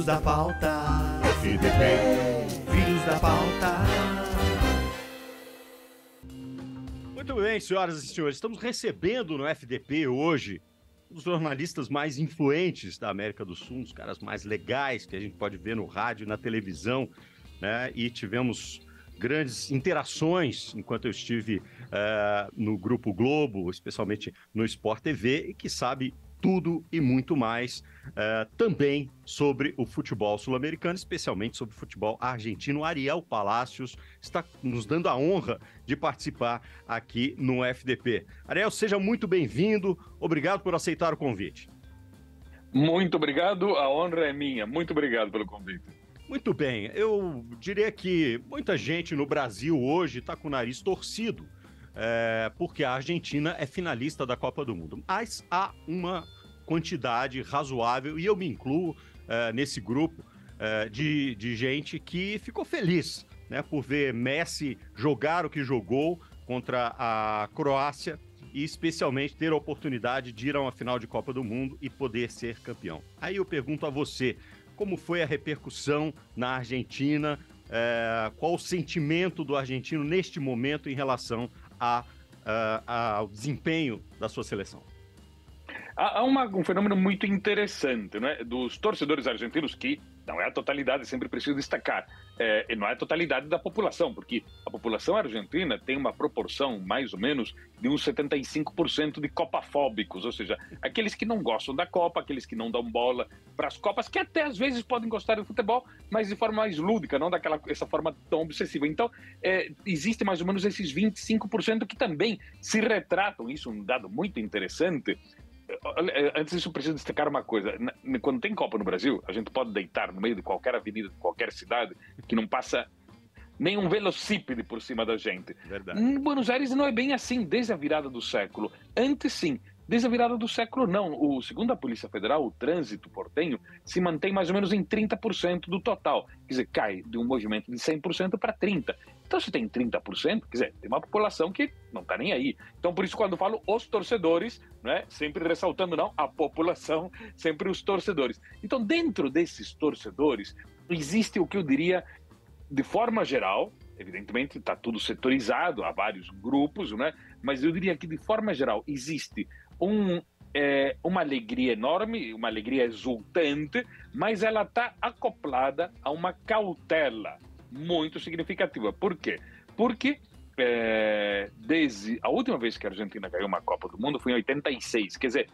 Filhos da pauta, FDP, filhos da pauta. Muito bem, senhoras e senhores, estamos recebendo no FDP hoje os jornalistas mais influentes da América do Sul, os caras mais legais que a gente pode ver no rádio e na televisão, né? E tivemos grandes interações enquanto eu estive no Grupo Globo, especialmente no Sport TV, e que sabe tudo e muito mais também sobre o futebol sul-americano, especialmente sobre o futebol argentino. Ariel Palacios está nos dando a honra de participar aqui no FDP. Ariel, seja muito bem-vindo, obrigado por aceitar o convite. Muito obrigado, a honra é minha, muito obrigado pelo convite. Muito bem, eu diria que muita gente no Brasil hoje está com o nariz torcido, porque a Argentina é finalista da Copa do Mundo. Mas há uma quantidade razoável, e eu me incluo nesse grupo de gente que ficou feliz, né, por ver Messi jogar o que jogou contra a Croácia e especialmente ter a oportunidade de ir a uma final de Copa do Mundo e poder ser campeão. Aí eu pergunto a você, como foi a repercussão na Argentina? Qual o sentimento do argentino neste momento em relação ao desempenho da sua seleção? Há um fenômeno muito interessante, né, dos torcedores argentinos, que não é a totalidade, sempre preciso destacar, e não é a totalidade da população, porque a população argentina tem uma proporção, mais ou menos, de uns 75% de copafóbicos, ou seja, aqueles que não gostam da Copa, aqueles que não dão bola para as Copas, que até às vezes podem gostar do futebol, mas de forma mais lúdica, não essa forma tão obsessiva. Então, existe mais ou menos esses 25% que também se retratam, isso é um dado muito interessante. Antes disso, eu preciso destacar uma coisa. Quando tem Copa no Brasil, a gente pode deitar no meio de qualquer avenida, de qualquer cidade, que não passa nem um velocípede por cima da gente. Verdade. Em Buenos Aires não é bem assim, desde a virada do século. Antes sim, desde a virada do século não. Segundo a Polícia Federal, o trânsito portenho se mantém mais ou menos em 30% do total. Quer dizer, cai de um movimento de 100% para 30%. Então, se tem 30%, quer dizer, tem uma população que não está nem aí. Então, por isso, quando eu falo os torcedores, né, sempre ressaltando, não, a população, sempre os torcedores. Então, dentro desses torcedores, existe o que eu diria, de forma geral, evidentemente está tudo setorizado, há vários grupos, né, mas eu diria que, de forma geral, existe uma alegria enorme, uma alegria exultante, mas ela está acoplada a uma cautela muito significativa. Por quê? Porque desde a última vez que a Argentina ganhou uma Copa do Mundo foi em 86, quer dizer,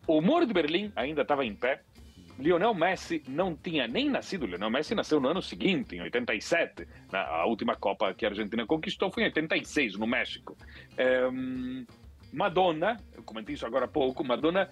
o Muro de Berlim ainda estava em pé, Lionel Messi não tinha nem nascido, Lionel Messi nasceu no ano seguinte, em 87, a última Copa que a Argentina conquistou foi em 86, no México. Madonna, eu comentei isso agora há pouco, Madonna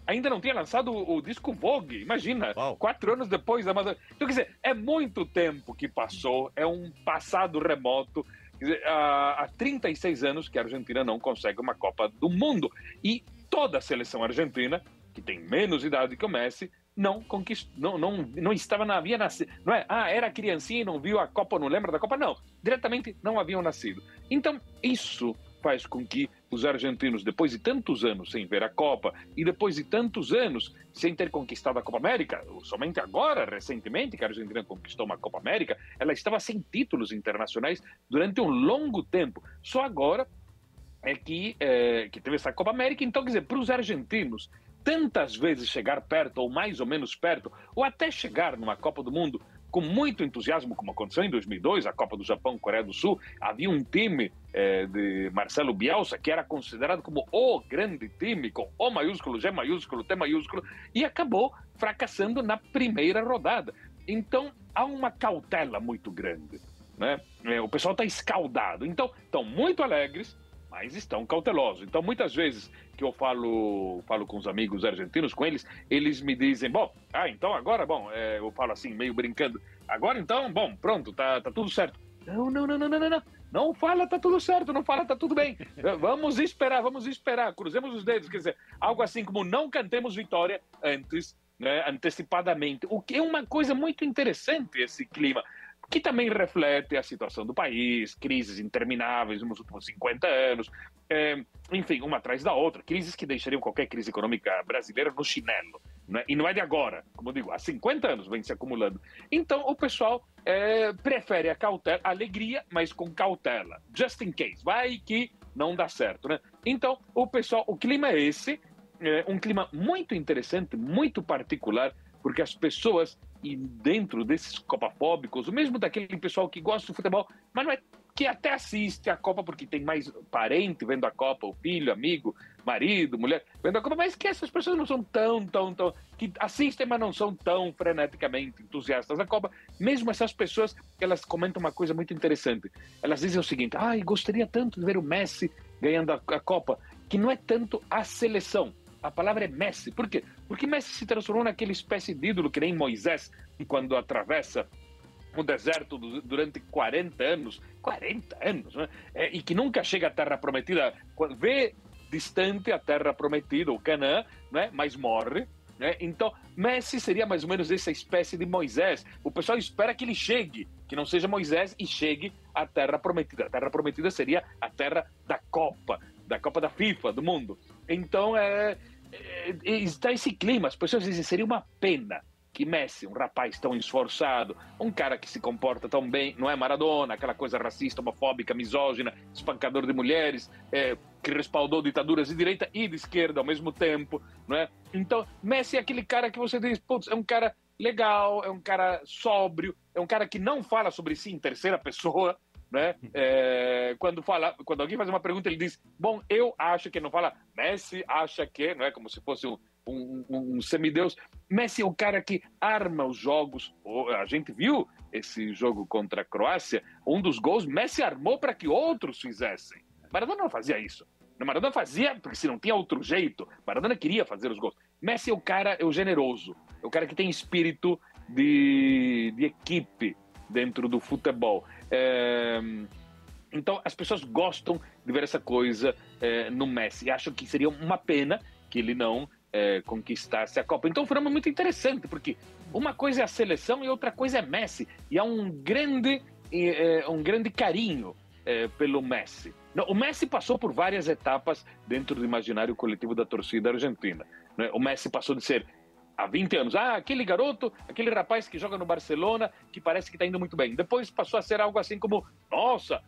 ainda não tinha lançado o disco Vogue, imagina, Uau. 4 anos depois da Madonna. Então, quer dizer, é muito tempo que passou, é um passado remoto. Quer dizer, há 36 anos que a Argentina não consegue uma Copa do Mundo. E toda a seleção argentina, que tem menos idade que o Messi, não conquistou, não estava, não havia nascido, não é? Era criancinha e não viu a Copa, não lembra da Copa? Não, diretamente não haviam nascido. Então, isso faz com que os argentinos, depois de tantos anos sem ver a Copa e depois de tantos anos sem ter conquistado a Copa América, somente agora, recentemente, que a Argentina conquistou uma Copa América, ela estava sem títulos internacionais durante um longo tempo. Só agora que teve essa Copa América. Então, quer dizer, para os argentinos, tantas vezes chegar perto, ou mais ou menos perto, ou até chegar numa Copa do Mundo com muito entusiasmo, como aconteceu em 2002, a Copa do Japão, Coreia do Sul, havia um time de Marcelo Bielsa que era considerado como o grande time, com O maiúsculo, G maiúsculo, T maiúsculo, e acabou fracassando na primeira rodada. Então, há uma cautela muito grande, né? O pessoal está escaldado, então estão muito alegres, mas estão cautelosos. Então, muitas vezes que eu falo com os amigos argentinos, com eles me dizem, então agora, eu falo assim, meio brincando, agora então, pronto, tá tudo certo. Não fala tá tudo certo, não fala tá tudo bem. Vamos esperar, cruzemos os dedos, quer dizer, algo assim como não cantemos vitória antes, né, antecipadamente, o que é uma coisa muito interessante, esse clima, que também reflete a situação do país, crises intermináveis nos últimos 50 anos, enfim, uma atrás da outra, crises que deixariam qualquer crise econômica brasileira no chinelo, né? E não é de agora, como eu digo, há 50 anos vem se acumulando. Então o pessoal prefere a cautela, a alegria, mas com cautela, just in case, vai que não dá certo, né? Então o pessoal, o clima é esse, um clima muito interessante, muito particular, porque as pessoas, e dentro desses copafóbicos, o mesmo daquele pessoal que gosta do futebol, mas não é que até assiste a Copa porque tem mais parente vendo a Copa, o filho, amigo, marido, mulher, vendo a Copa, mas que essas pessoas não são tão, que assistem, mas não são tão freneticamente entusiastas da Copa. Mesmo essas pessoas, elas comentam uma coisa muito interessante. Elas dizem o seguinte: ai, gostaria tanto de ver o Messi ganhando a Copa, que não é tanto a seleção. A palavra é Messi. Por quê? Porque Messi se transformou naquela espécie de ídolo que nem Moisés, quando atravessa o deserto durante 40 anos, né? E que nunca chega à Terra Prometida, vê distante a Terra Prometida, o Canaã, né? Mas morre, né? Então, Messi seria mais ou menos essa espécie de Moisés. O pessoal espera que ele chegue, que não seja Moisés e chegue à Terra Prometida. A Terra Prometida seria a terra da Copa da FIFA, do mundo. Então, está esse clima. As pessoas dizem, seria uma pena que Messi, um rapaz tão esforçado, um cara que se comporta tão bem, não é Maradona, aquela coisa racista, homofóbica, misógina, espancador de mulheres, que respaldou ditaduras de direita e de esquerda ao mesmo tempo, não é? Então, Messi é aquele cara que você diz, putz, é um cara legal, é um cara sóbrio, é um cara que não fala sobre si em terceira pessoa, né? Quando alguém faz uma pergunta, ele diz, bom, eu acho que, não fala, Messi acha que, não é como se fosse um semideus. Messi é o cara que arma os jogos. A gente viu esse jogo contra a Croácia, um dos gols Messi armou para que outros fizessem. Maradona não fazia isso. Maradona fazia porque se não tinha outro jeito. Maradona queria fazer os gols. Messi é o cara, é o generoso, é o cara que tem espírito de equipe dentro do futebol. Então as pessoas gostam de ver essa coisa no Messi. Acham que seria uma pena que ele não conquistasse a Copa. Então foi muito interessante, porque uma coisa é a seleção e outra coisa é Messi. E há um grande carinho pelo Messi. Não, o Messi passou por várias etapas dentro do imaginário coletivo da torcida argentina, né? O Messi passou de ser, há 20 anos, aquele garoto, aquele rapaz que joga no Barcelona, que parece que está indo muito bem. Depois passou a ser algo assim como, nossa,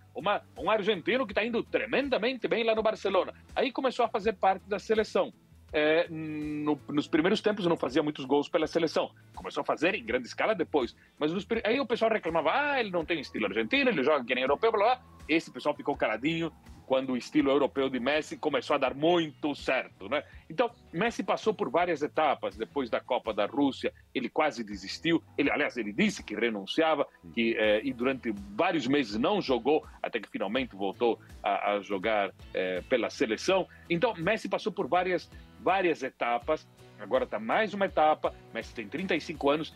um argentino que está indo tremendamente bem lá no Barcelona. Aí começou a fazer parte da seleção. Nos primeiros tempos não fazia muitos gols pela seleção, começou a fazer em grande escala depois, mas aí o pessoal reclamava, ele não tem estilo argentino, ele joga que nem europeu, blá, blá. Esse pessoal ficou caladinho quando o estilo europeu de Messi começou a dar muito certo, né? Então Messi passou por várias etapas. Depois da Copa da Rússia ele quase desistiu, ele disse que renunciava, e durante vários meses não jogou, até que finalmente voltou a jogar pela seleção. Então Messi passou por várias etapas, agora está mais uma etapa. Messi tem 35 anos,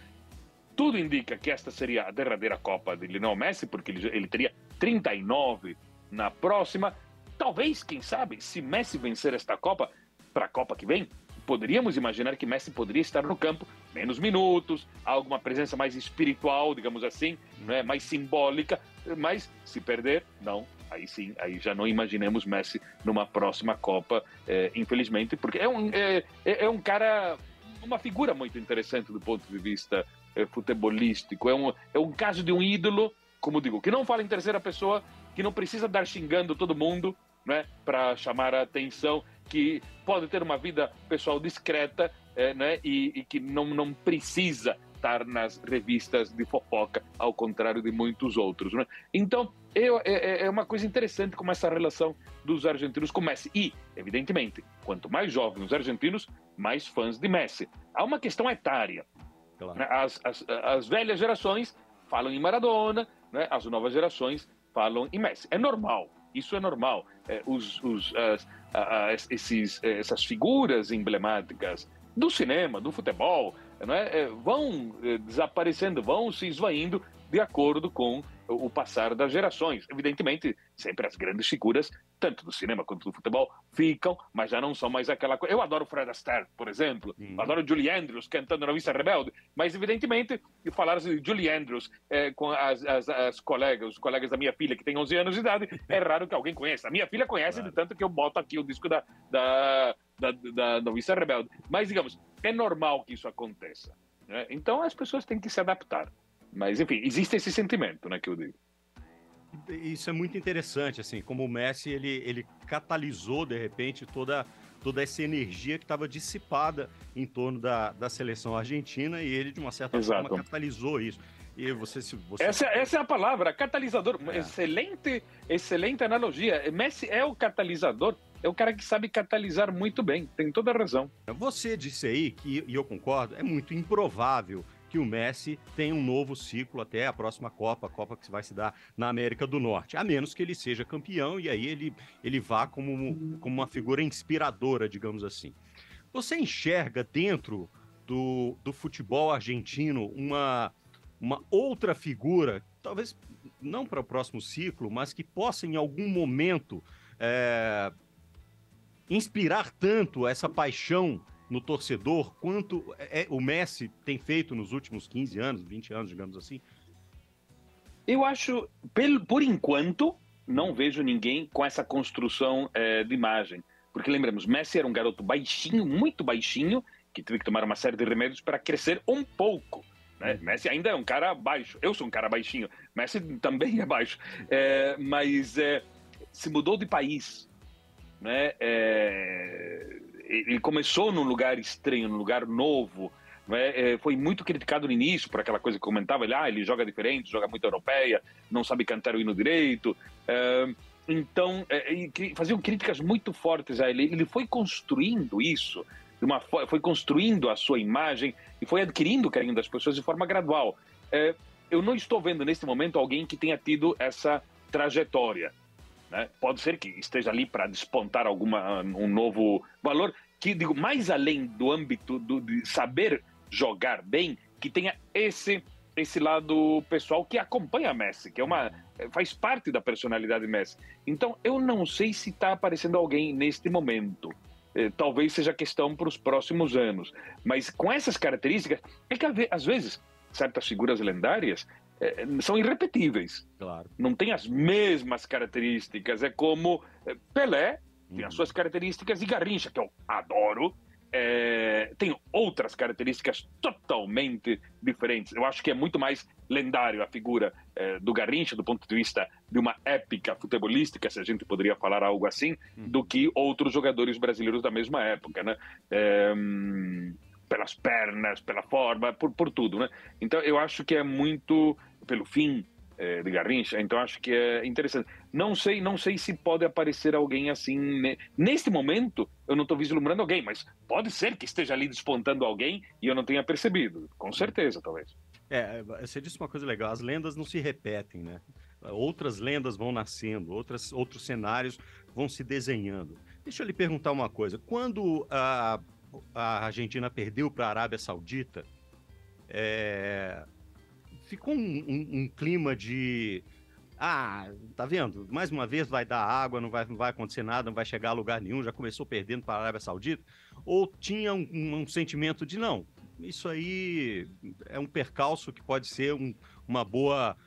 tudo indica que esta seria a derradeira Copa de Lionel Messi, porque ele teria 39 na próxima. Talvez, quem sabe, se Messi vencer esta Copa, para a Copa que vem, poderíamos imaginar que Messi poderia estar no campo menos minutos, alguma presença mais espiritual, digamos assim, né, mais simbólica, mas se perder, não. Aí sim, aí já não imaginemos Messi numa próxima Copa, infelizmente, porque é um cara, uma figura muito interessante do ponto de vista futebolístico. É um caso de um ídolo, como digo, que não fala em terceira pessoa, que não precisa dar xingando todo mundo, né, para chamar a atenção, que pode ter uma vida pessoal discreta, né, e que não precisa estar nas revistas de fofoca, ao contrário de muitos outros, né? Então, é uma coisa interessante como essa relação dos argentinos com Messi. E, evidentemente, quanto mais jovens os argentinos, mais fãs de Messi. Há uma questão etária. Claro. As velhas gerações falam em Maradona, né? As novas gerações falam em Messi. É normal, isso é normal. Essas figuras emblemáticas do cinema, do futebol, né, vão desaparecendo, vão se esvaindo de acordo com o passar das gerações. Evidentemente, sempre as grandes figuras, tanto do cinema quanto do futebol, ficam, mas já não são mais aquela coisa. Eu adoro Fred Astaire, por exemplo, adoro Julie Andrews cantando Noviça Rebelde, mas evidentemente, falar de Julie Andrews com os colegas da minha filha, que tem 11 anos de idade, é raro que alguém conheça. A minha filha conhece, claro, de tanto que eu boto aqui o disco da da noviça rebelde. Mas, digamos, é normal que isso aconteça, né? Então, as pessoas têm que se adaptar. Mas, enfim, existe esse sentimento, né, que eu digo. Isso é muito interessante, assim, como o Messi, ele catalisou, de repente, toda essa energia que estava dissipada em torno da seleção argentina, e ele, de uma certa forma, catalisou isso. E Essa é a palavra, catalisador. Excelente analogia. Messi é o catalisador, é o cara que sabe catalisar muito bem, tem toda a razão. Você disse aí, e eu concordo, é muito improvável que o Messi tenha um novo ciclo até a próxima Copa, a Copa que vai se dar na América do Norte, a menos que ele seja campeão e aí ele vá como uma figura inspiradora, digamos assim. Você enxerga dentro do futebol argentino uma outra figura, talvez não para o próximo ciclo, mas que possa em algum momento inspirar tanto essa paixão no torcedor, quanto o Messi tem feito nos últimos 15 anos, 20 anos, digamos assim? Eu acho, por enquanto, não vejo ninguém com essa construção de imagem. Porque lembramos, Messi era um garoto baixinho, muito baixinho, que teve que tomar uma série de remédios para crescer um pouco, né? Messi ainda é um cara baixo. Eu sou um cara baixinho. Messi também é baixo. Mas se mudou de país, né? Ele começou num lugar estranho, num lugar novo, né? Foi muito criticado no início por aquela coisa que comentava, ele joga diferente, joga muito europeia, não sabe cantar o hino direito, então faziam críticas muito fortes a ele. Ele foi construindo isso, foi construindo a sua imagem e foi adquirindo o carinho das pessoas de forma gradual. Eu não estou vendo neste momento alguém que tenha tido essa trajetória, né? Pode ser que esteja ali para despontar um novo valor, que digo, mais além do âmbito de saber jogar bem, que tenha esse lado pessoal que acompanha Messi, que faz parte da personalidade Messi. Então, eu não sei se está aparecendo alguém neste momento. Talvez seja questão para os próximos anos. Mas com essas características, é que às vezes certas figuras lendárias são irrepetíveis. Claro. Não tem as mesmas características. É como Pelé tem as suas características, e Garrincha, que eu adoro, tem outras características totalmente diferentes. Eu acho que é muito mais lendário a figura do Garrincha, do ponto de vista de uma épica futebolística, se a gente poderia falar algo assim, do que outros jogadores brasileiros da mesma época, né? Pelas pernas, pela forma, por tudo, né? Então, eu acho que é muito pelo fim de Garrincha, então acho que é interessante. Não sei se pode aparecer alguém assim, né? Neste momento, eu não estou vislumbrando alguém, mas pode ser que esteja ali despontando alguém e eu não tenha percebido, com certeza, talvez. Você disse uma coisa legal, as lendas não se repetem, né? Outras lendas vão nascendo, outros cenários vão se desenhando. Deixa eu lhe perguntar uma coisa, quando a Argentina perdeu para a Arábia Saudita, ficou um clima de... tá vendo? Mais uma vez vai dar água, não vai acontecer nada, não vai chegar a lugar nenhum, já começou perdendo para a Arábia Saudita? Ou tinha um sentimento de, não, isso aí é um percalço que pode ser uma boa...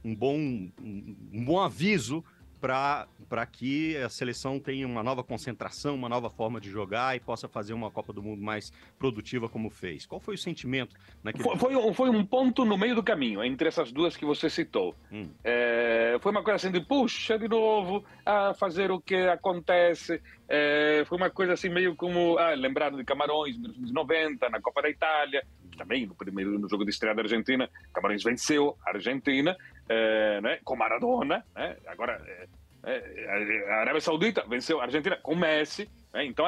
um bom aviso para que a seleção tenha uma nova concentração, uma nova forma de jogar e possa fazer uma Copa do Mundo mais produtiva como fez? Qual foi o sentimento naquele... Foi um ponto no meio do caminho, entre essas duas que você citou. Foi uma coisa assim de, puxa, de novo, fazer o que acontece. Foi uma coisa assim meio como, lembrado de Camarões, em 1990, na Copa da Itália, também no jogo de estreia da Argentina, Camarões venceu a Argentina, né, com Maradona, né? Agora a Arábia Saudita venceu a Argentina com Messi, né? Então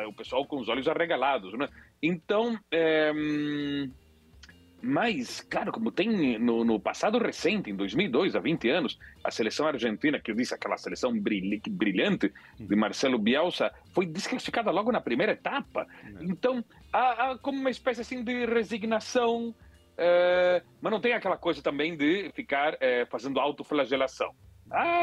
o pessoal com os olhos arregalados, né? Então, mas, claro, como tem no passado recente, em 2002, há 20 anos, a seleção argentina, que eu disse, aquela seleção brilhante de Marcelo Bielsa, foi desclassificada logo na primeira etapa. Então, há como uma espécie assim de resignação, mas não tem aquela coisa também de ficar fazendo autoflagelação.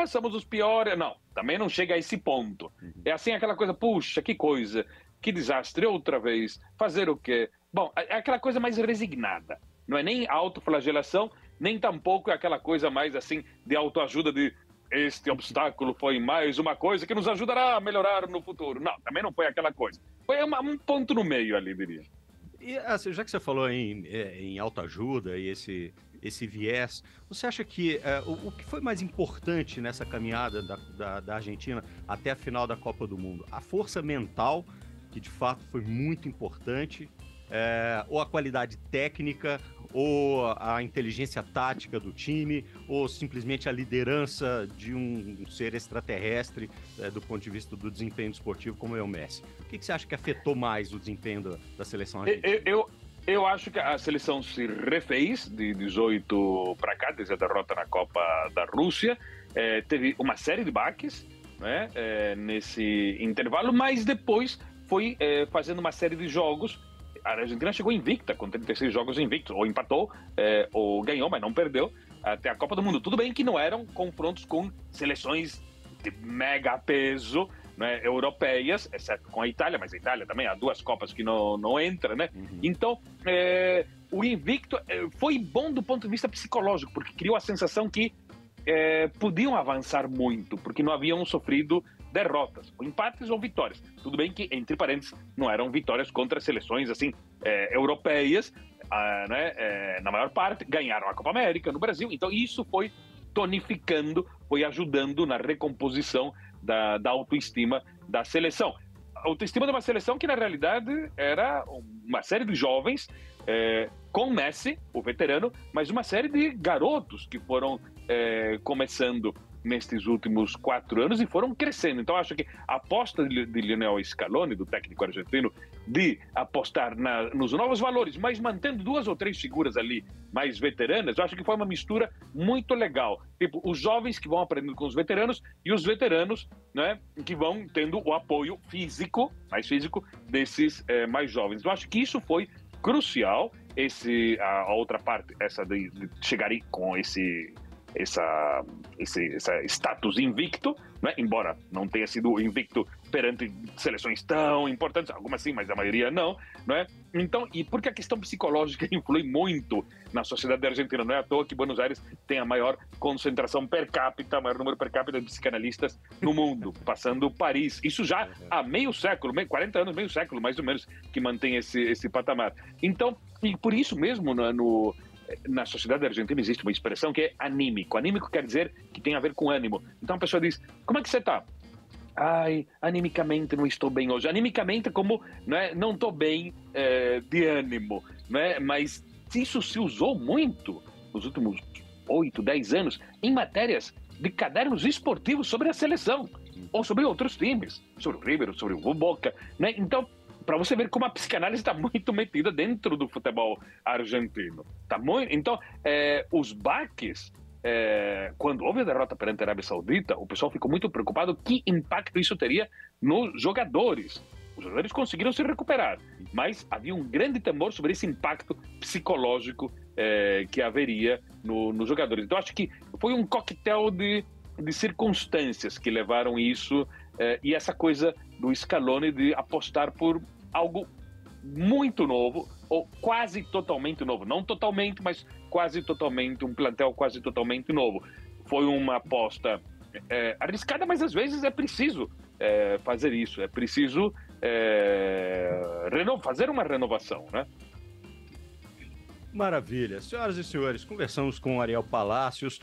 Somos os piores. Não, também não chega a esse ponto. É assim aquela coisa, puxa, que coisa, que desastre, outra vez, fazer o quê? Bom, é aquela coisa mais resignada. Não é nem autoflagelação, nem tampouco é aquela coisa mais assim de autoajuda de este obstáculo foi mais uma coisa que nos ajudará a melhorar no futuro. Não, também não foi aquela coisa. Foi um ponto no meio ali, diria. E assim, já que você falou em autoajuda e esse viés, você acha que o que foi mais importante nessa caminhada da Argentina até a final da Copa do Mundo? A força mental, que de fato foi muito importante, ou a qualidade técnica, ou a inteligência tática do time, ou simplesmente a liderança de um ser extraterrestre do ponto de vista do desempenho esportivo como é o Messi? O que você acha que afetou mais o desempenho da seleção argentina? Eu acho que a seleção se refez de 18 para cá, desde a derrota na Copa da Rússia. Teve uma série de baques, né, nesse intervalo, mas depois foi fazendo uma série de jogos. A Argentina chegou invicta, com 36 jogos invictos, ou empatou, ou ganhou, mas não perdeu, até a Copa do Mundo. Tudo bem que não eram confrontos com seleções de mega peso, né, europeias, exceto com a Itália, mas a Itália também há 2 Copas que não entra, né? Uhum. Então, o invicto foi bom do ponto de vista psicológico, porque criou a sensação que podiam avançar muito, porque não haviam sofrido derrotas, ou empates ou vitórias. Tudo bem que, entre parênteses, não eram vitórias contra seleções assim europeias, né, na maior parte, ganharam a Copa América no Brasil, então isso foi tonificando, foi ajudando na recomposição da autoestima da seleção. A autoestima de uma seleção que, na realidade, era uma série de jovens, com Messi, o veterano, mas uma série de garotos que foram começando nestes últimos 4 anos e foram crescendo. Então, acho que a aposta de Lionel Scaloni, do técnico argentino, de apostar nos novos valores, mas mantendo 2 ou 3 figuras ali mais veteranas, eu acho que foi uma mistura muito legal. Tipo, os jovens que vão aprendendo com os veteranos e os veteranos, né, que vão tendo o apoio físico, mais físico, desses mais jovens. Eu acho que isso foi crucial, a outra parte, essa de chegar aí com esse status invicto, né? Embora não tenha sido invicto perante seleções tão importantes, algumas sim, mas a maioria não, né? Então, e porque a questão psicológica influi muito na sociedade argentina, não é à toa que Buenos Aires tem a maior concentração per capita, maior número per capita de psicanalistas no mundo, passando Paris. Isso já há meio século, 40 anos, meio século mais ou menos, que mantém esse patamar. Então, e por isso mesmo, na sociedade argentina existe uma expressão que é anímico. Anímico quer dizer que tem a ver com ânimo. Então a pessoa diz, como é que você está? Ai, animicamente não estou bem hoje. Animicamente como, né, não estou bem de ânimo. Né? Mas isso se usou muito nos últimos 8, 10 anos em matérias de cadernos esportivos sobre a seleção. Ou sobre outros times. Sobre o River, sobre o Boca. Né? Então, para você ver como a psicanálise está muito metida dentro do futebol argentino. Tá muito. Então, os baques, quando houve a derrota perante a Arábia Saudita, o pessoal ficou muito preocupado que impacto isso teria nos jogadores. Os jogadores conseguiram se recuperar, mas havia um grande temor sobre esse impacto psicológico que haveria nos jogadores. Então, acho que foi um coquetel de circunstâncias que levaram isso, e essa coisa do Scaloni de apostar por algo muito novo, ou quase totalmente novo. Não totalmente, mas quase totalmente, um plantel quase totalmente novo. Foi uma aposta arriscada, mas às vezes é preciso fazer isso, é preciso fazer uma renovação, né? Maravilha. Senhoras e senhores, conversamos com Ariel Palacios.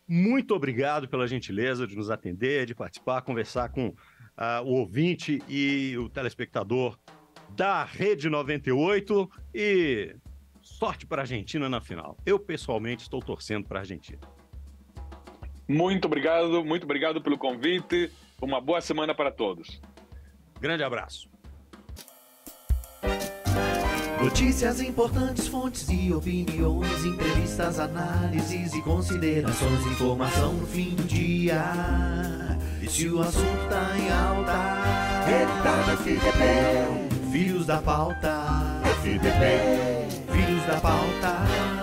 Muito obrigado pela gentileza de nos atender, de participar, conversar com o ouvinte e o telespectador da Rede 98, e sorte para a Argentina na final. Eu, pessoalmente, estou torcendo para a Argentina. Muito obrigado pelo convite. Uma boa semana para todos. Grande abraço. Notícias importantes, fontes e opiniões, entrevistas, análises e considerações, informação no fim do dia. E se o assunto tá em alta, ele tá na FDP. Filhos da pauta, FDP. Filhos da pauta.